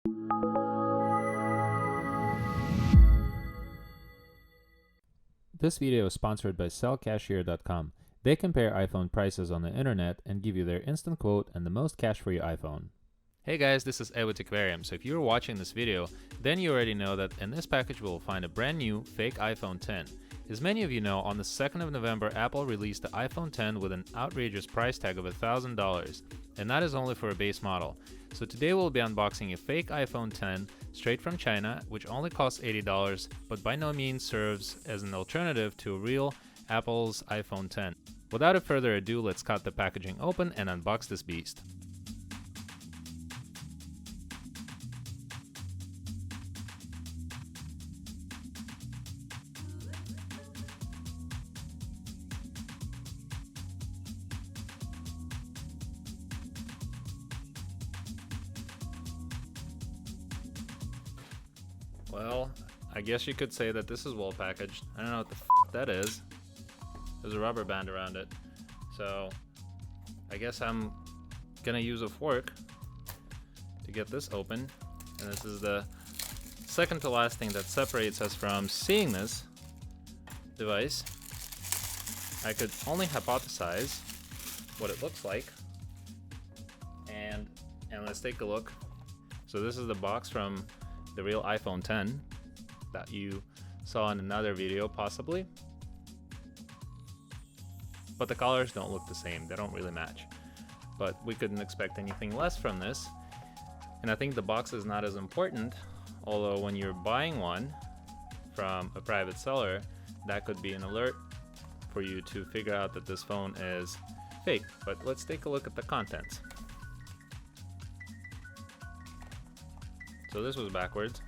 This video is sponsored by sellcashier.com. They compare iPhone prices on the internet and give you their instant quote and the most cash for your iPhone. Hey guys, this is Ed with Aquarium. So if you're watching this video, then you already know that in this package we'll find a brand new fake iPhone 10. As many of you know, on the 2nd of November, Apple released the iPhone 10 with an outrageous price tag of $1,000, and that is only for a base model. So today we'll be unboxing a fake iPhone 10 straight from China, which only costs $80, but by no means serves as an alternative to real Apple's iPhone 10. Without further ado, let's cut the packaging open and unbox this beast. Well, I guess you could say that this is well packaged. I don't know what the that is. There's a rubber band around it. So I guess I'm gonna use a fork to get this open. And this is the second to last thing that separates us from seeing this device. I could only hypothesize what it looks like. And let's take a look. So this is the box from the real iPhone 10 that you saw in another video possibly, but the colors don't look the same. They don't really match, but we couldn't expect anything less from this. And I think the box is not as important, although when you're buying one from a private seller, that could be an alert for you to figure out that this phone is fake. But let's take a look at the contents. So this was backwards,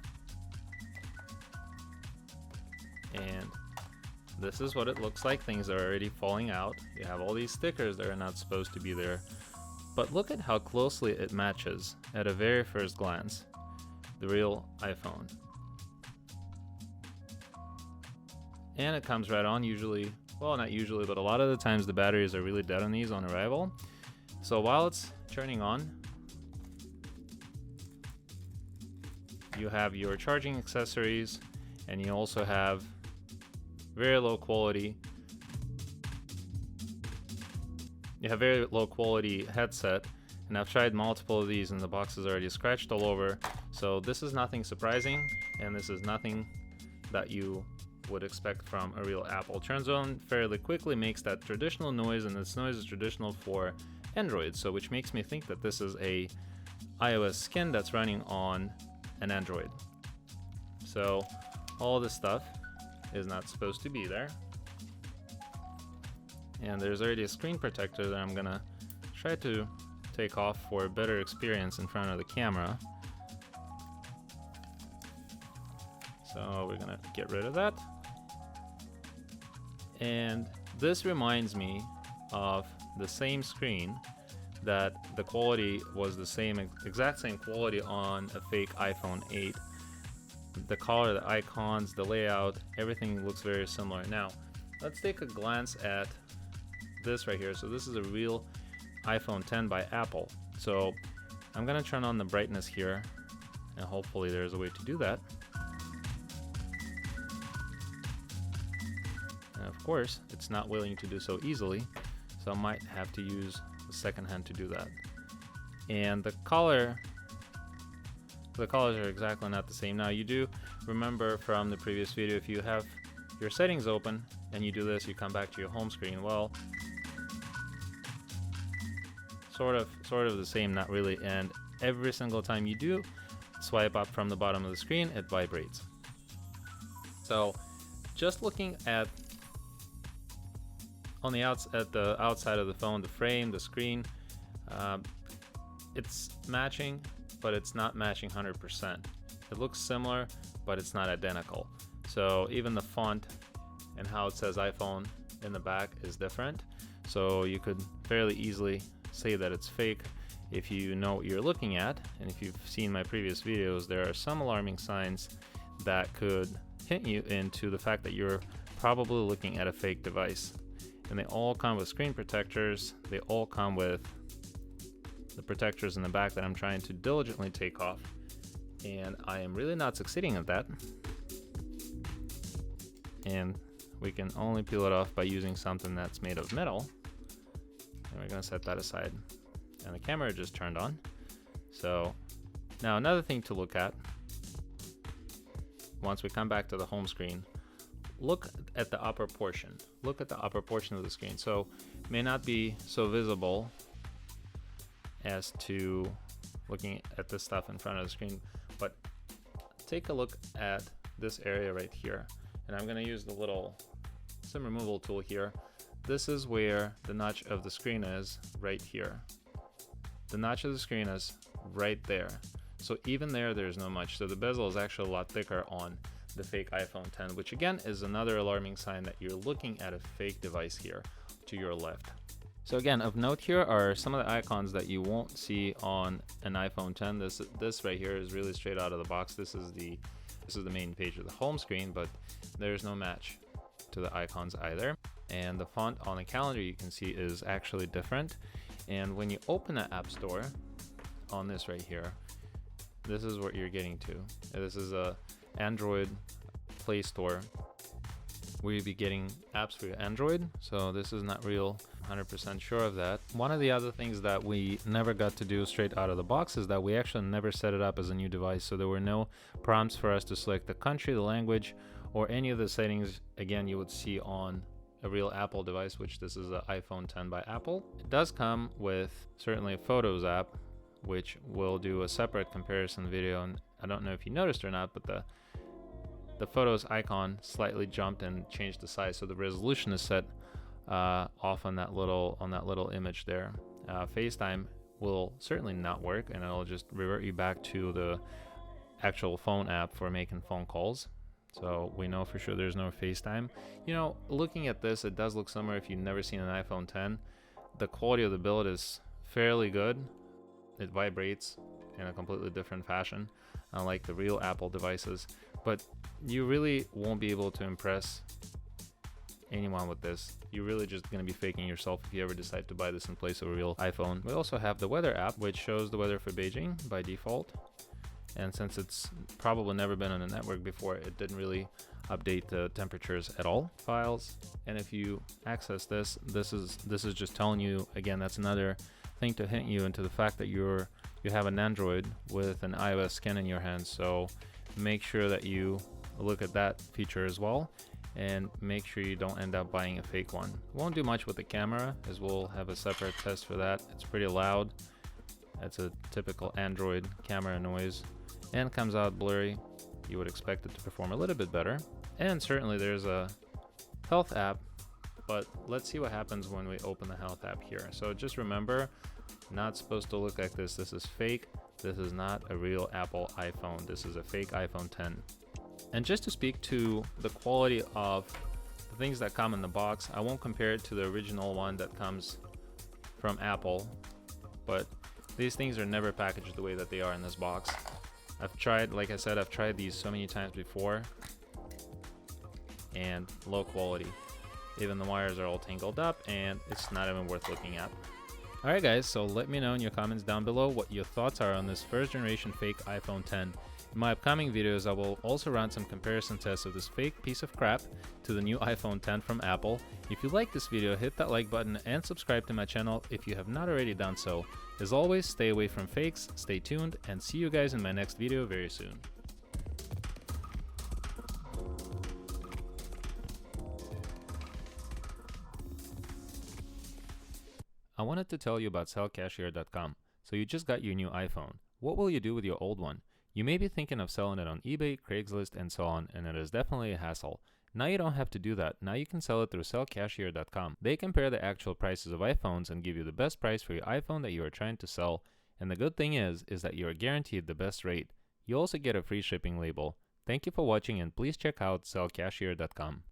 and this is what it looks like. Things are already falling out. You have all these stickers that are not supposed to be there, but look at how closely it matches at a very first glance the real iPhone. And it comes right on. Usually, well, not usually, but a lot of the times the batteries are really dead on these on arrival. So while it's turning on, you have your charging accessories, and you also have very low quality. You have very low quality headset, and I've tried multiple of these and the box is already scratched all over. So this is nothing surprising, and this is nothing that you would expect from a real Apple. Turns on fairly quickly, makes that traditional noise, and this noise is traditional for Android, so which makes me think that this is a iOS skin that's running on an Android. So all this stuff is not supposed to be there. And there's already a screen protector that I'm gonna try to take off for a better experience in front of the camera. So we're gonna get rid of that. And this reminds me of the same screen that the quality was the same, exact same quality on a fake iPhone 8. The color, the icons, the layout, everything looks very similar. Now, let's take a glance at this right here. So this is a real iPhone 10 by Apple. So I'm gonna turn on the brightness here, and hopefully there's a way to do that. And of course, it's not willing to do so easily, so I might have to use the second hand to do that. And the colors are exactly not the same. Now, you do remember from the previous video, if you have your settings open and you do this, you come back to your home screen. Well, sort of the same, not really. And every single time you do swipe up from the bottom of the screen, it vibrates. So just looking at the outside of the phone, the frame, the screen, it's matching, but it's not matching 100%. It looks similar, but it's not identical. So even the font and how it says iPhone in the back is different. So you could fairly easily say that it's fake if you know what you're looking at. And if you've seen my previous videos, there are some alarming signs that could hint you into the fact that you're probably looking at a fake device. And they all come with screen protectors. They all come with the protectors in the back that I'm trying to diligently take off. and I am really not succeeding at that. And we can only peel it off by using something that's made of metal. And we're gonna set that aside. And the camera just turned on. So now another thing to look at, once we come back to the home screen, look at the upper portion. Look at the upper portion of the screen. So it may not be so visible as to looking at this stuff in front of the screen, but take a look at this area right here. And I'm gonna use the little SIM removal tool here. This is where the notch of the screen is, right here. The notch of the screen is right there. So even there's no much. So the bezel is actually a lot thicker on the fake iPhone X, which again is another alarming sign that you're looking at a fake device here to your left. So again, of note here are some of the icons that you won't see on an iPhone X. This right here is really straight out of the box. This is the main page of the home screen, but there's no match to the icons either. And the font on the calendar you can see is actually different. And when you open the App Store on this right here, this is what you're getting to. This is a Android Play Store where you'll be getting apps for your Android. So this is not real, 100% sure of that. One of the other things that we never got to do straight out of the box is that we actually never set it up as a new device. So there were no prompts for us to select the country, the language, or any of the settings again you would see on a real Apple device, which this is the iPhone X by Apple. It does come with certainly a Photos app, which will do a separate comparison video. And I don't know if you noticed or not, but the Photos icon slightly jumped and changed the size, so the resolution is set off on that little image there. FaceTime will certainly not work, and it'll just revert you back to the actual phone app for making phone calls. So we know for sure there's no FaceTime. You know, looking at this, it does look similar if you've never seen an iPhone X. The quality of the build is fairly good. It vibrates in a completely different fashion, unlike the real Apple devices. But you really won't be able to impress anyone with this. You're really just going to be faking yourself if you ever decide to buy this in place of a real iPhone. We also have the weather app, which shows the weather for Beijing by default. And since it's probably never been on a network before, it didn't really update the temperatures at all. Files, and if you access this is just telling you, again, that's another thing to hint you into the fact that you have an Android with an iOS skin in your hands. So make sure that you look at that feature as well, and make sure you don't end up buying a fake one. Won't do much with the camera, as we'll have a separate test for that. It's pretty loud. That's a typical Android camera noise, and comes out blurry. You would expect it to perform a little bit better. And certainly there's a health app, but let's see what happens when we open the health app here. So just remember, not supposed to look like this. This is fake. This is not a real Apple iPhone. This is a fake iPhone X. And just to speak to the quality of the things that come in the box, I won't compare it to the original one that comes from Apple, but these things are never packaged the way that they are in this box. I've tried, like I said, I've tried these so many times before, and low quality. Even the wires are all tangled up, and it's not even worth looking at. Alright guys, so let me know in your comments down below what your thoughts are on this first generation fake iPhone X. In my upcoming videos, I will also run some comparison tests of this fake piece of crap to the new iPhone X from Apple. If you like this video, hit that like button and subscribe to my channel if you have not already done so. As always, stay away from fakes, stay tuned, and see you guys in my next video very soon. I wanted to tell you about sellcashier.com. So you just got your new iPhone. What will you do with your old one? You may be thinking of selling it on eBay, Craigslist, and so on, and it is definitely a hassle. Now you don't have to do that. Now you can sell it through sellcashier.com. They compare the actual prices of iPhones and give you the best price for your iPhone that you are trying to sell. And the good thing is that you are guaranteed the best rate. You also get a free shipping label. Thank you for watching, and please check out sellcashier.com.